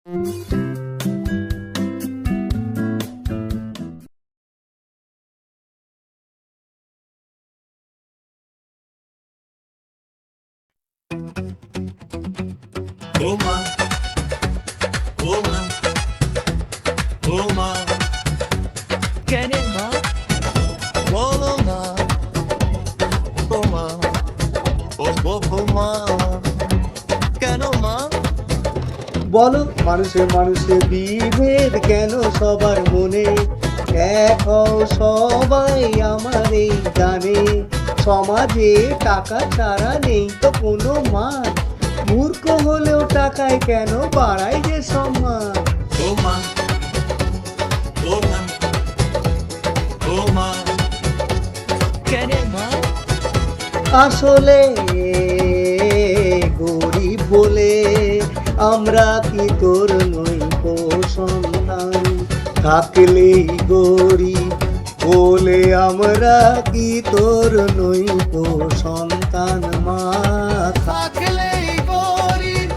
ওমা ওমা ওমা কেন মা বলো না ওমা ওমা কেন মা বলো মানুষে মানুষে বিভেদ কেন সবার মনে, এক হও সবাই আমার এই গানে। সমাজে টাকা ছাড়া নেই তো কোনো মান, মূর্খ হলেও টাকায় কেন বাড়ায় যে সম্মান। ওমা ওমা ওমা কেন মা আসলে গরিব বলে আমরা কি তোর নই গো সন্তান, থাকলেই গরিব বলে আমরা কি তোর নই গো সন্তান। মা থাকলেই গরিব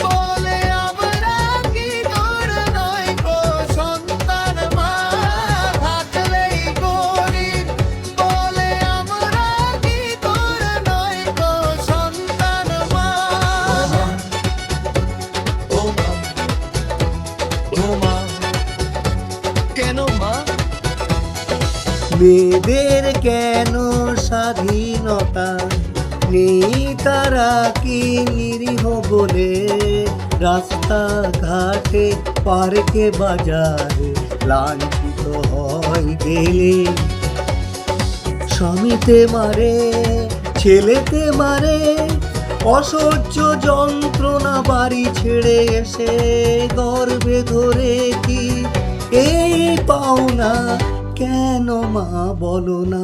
বলে আমরা কি তোর নই গো সন্তান। মা থাকলেই গরিব বলে আমরা কি তোর নই গো সন্তান। মা ওমা ওমা কেন মা মেয়েদের কেন স্বাধীনতা নেই, তারা কি নিরীহ বলে রাস্তা ঘাটে পার্কে বাজারে লাঞ্ছিত হয় গেলে। স্বামীতে মারে ছেলেতে মারে, অসহ্য যন্ত্রণা বাড়ি ছেড়ে এসে গর্ভে ধরে কি এই পাওনা কেন মা বলো না।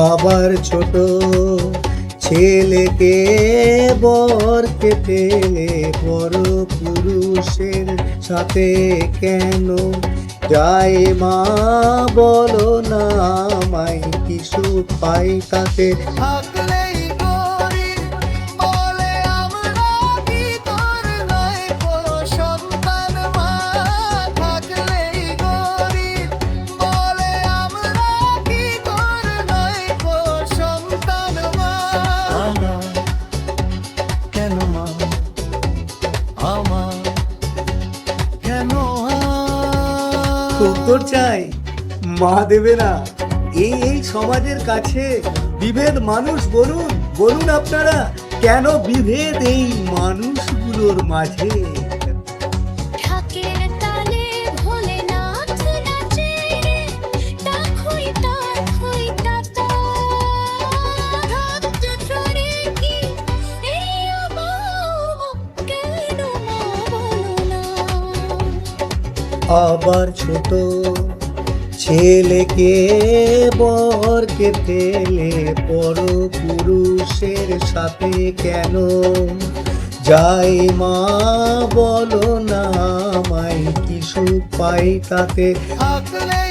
আবার ছোট ছেলেকে বরকে পেলে বড় পুরুষের সাথে কেন যায় মা বলো না, আমায় কিছু পাই তাতে। থাকলেই গরিব বলে আমরা কি তোর নই গো সন্তান। মা থাকলেই গরিব বলে আমরা কি তোর নই গো সন্তান। মা কেন মা আমার কেন উত্তর চাই মা দেবে না। এই সমাজের কাছে বিভেদ মানুষ বলুন বলুন আপনারা, কেন বিভেদ এই মানুষগুলোর মাঝে। ঢাকের তালে ভোলেনাথ নাচে রে, ডাকুই ডাকুই টাটা। ভক্ত ধরে কি এই অভাব, কেন মা বলো না। আবার ছোট ছেলেকে বরকে পেলে বড় পুরুষের সাথে কেন যাই মা বলো না, আমায় কিছু পাই তাতে। থাকলে